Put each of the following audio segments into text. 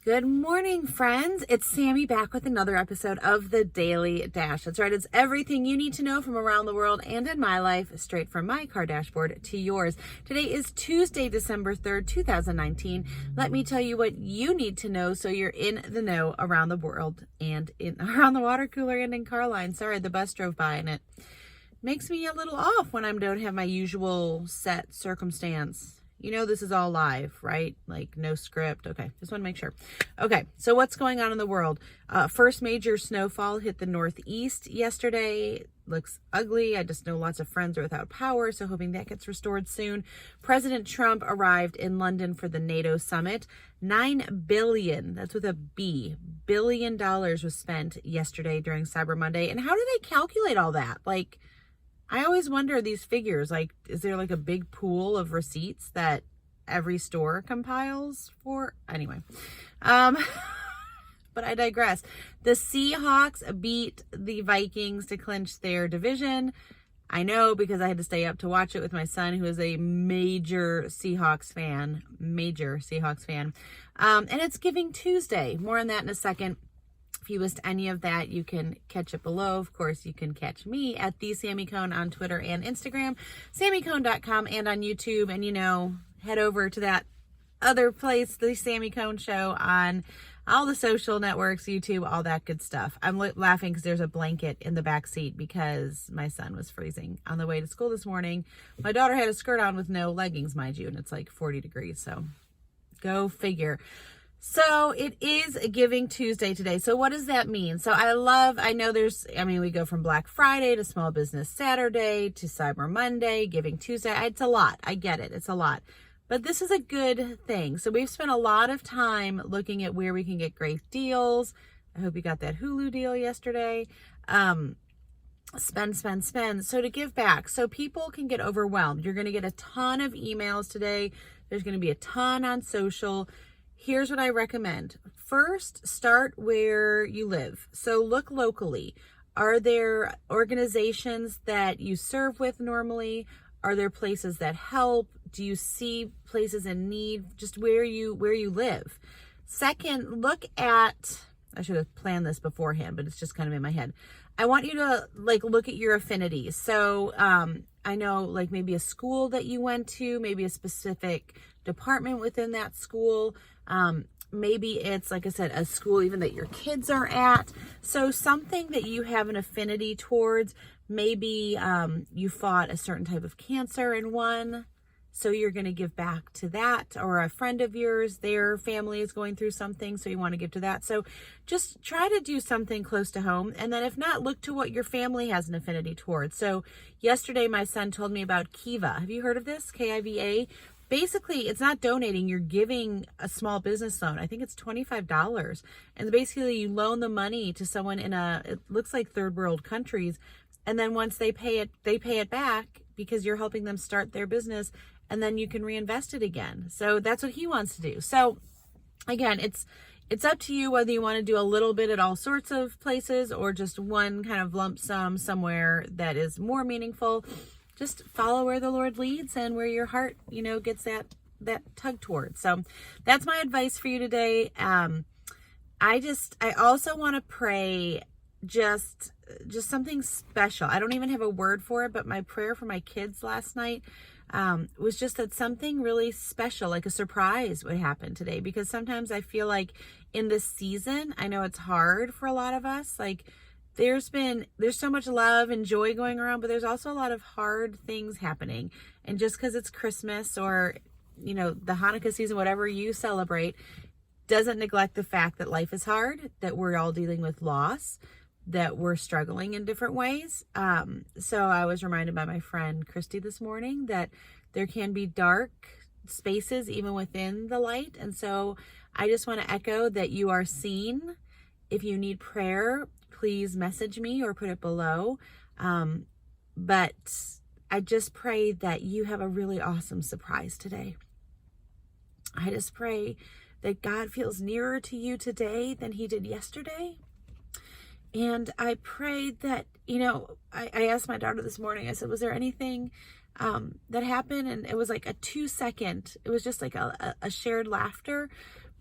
Good morning, friends. It's Sammy back with another episode of the Daily Dash. That's right. It's everything you need to know from around the world and in my life, straight from my car dashboard to yours. Today is Tuesday, December 3rd, 2019. Let me tell you what you need to know so you're in the know around the world and around the water cooler and in car line. Sorry, the bus drove by and it makes me a little off when I don't have my usual set circumstance. You know, this is all live, right? Like no script. Okay, just want to make sure. Okay, so what's going on in the world? First major snowfall hit the Northeast yesterday. Looks ugly. I just know lots of friends are without power, so hoping that gets restored soon. President Trump arrived in London for the NATO summit. $9 billion, that's with a B, $billion was spent yesterday during Cyber Monday. And how do they calculate all that? Like, I always wonder these figures, like, is there like a big pool of receipts that every store compiles for? Anyway, but I digress. The Seahawks beat the Vikings to clinch their division. I know because I had to stay up to watch it with my son, who is a major Seahawks fan. And it's Giving Tuesday. More on that in a second. If you missed any of that, you can catch it below. Of course, you can catch me at the Sammy Cone on Twitter and Instagram, sammycone.com, and on YouTube. And, you know, head over to that other place, the Sammy Cone Show, on all the social networks, YouTube, all that good stuff. I'm laughing because there's a blanket in the back seat because my son was freezing on the way to school this morning. My daughter had a skirt on with no leggings, mind you, and it's like 40 degrees. So go figure. So it is Giving Tuesday today. So what does that mean? So we go from Black Friday to Small Business Saturday to Cyber Monday, Giving Tuesday. It's a lot. I get it. It's a lot. But this is a good thing. So we've spent a lot of time looking at where we can get great deals. I hope you got that Hulu deal yesterday. Spend. So to give back, so people can get overwhelmed. You're going to get a ton of emails today. There's going to be a ton on social. Here's what I recommend. First, start where you live. So look locally. Are there organizations that you serve with normally? Are there places that help? Do you see places in need? Just where you live. Second, look at, I should have planned this beforehand, but it's just kind of in my head. I want you to look at your affinities. So I know maybe a school that you went to, maybe a specific department within that school. Maybe it's, like I said, a school even that your kids are at. So something that you have an affinity towards. Maybe you fought a certain type of cancer and won, so you're going to give back to that. Or a friend of yours, their family is going through something, so you want to give to that. So just try to do something close to home. And then if not, look to what your family has an affinity towards. So yesterday, my son told me about Kiva. Have you heard of this? Kiva? Basically, it's not donating. You're giving a small business loan. I think it's $25. And basically, you loan the money to someone it looks like third world countries. And then once they pay it back because you're helping them start their business, and then you can reinvest it again. So that's what he wants to do. So again, it's up to you whether you want to do a little bit at all sorts of places or just one kind of lump sum somewhere that is more meaningful. Just follow where the Lord leads and where your heart, gets that tug towards. So that's my advice for you today. I also want to pray just something special. I don't even have a word for it, but my prayer for my kids last night was just that something really special, like a surprise, would happen today. Because sometimes I feel like in this season, I know it's hard for a lot of us, there's so much love and joy going around, but there's also a lot of hard things happening. And just because it's Christmas or, the Hanukkah season, whatever you celebrate, doesn't neglect the fact that life is hard, that we're all dealing with loss, that we're struggling in different ways. So I was reminded by my friend Christy this morning that there can be dark spaces even within the light. And so I just want to echo that you are seen. If you need prayer, please message me or put it below. But I just pray that you have a really awesome surprise today. I just pray that God feels nearer to you today than he did yesterday. And I prayed that, I asked my daughter this morning, I said, was there anything that happened? And it was like a 2-second, it was just like a shared laughter.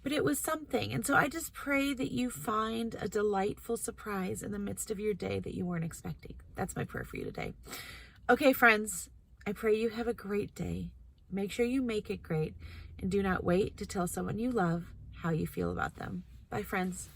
but it was something. And so I just pray that you find a delightful surprise in the midst of your day that you weren't expecting. That's my prayer for you today. Okay, friends, I pray you have a great day. Make sure you make it great, and do not wait to tell someone you love how you feel about them. Bye, friends.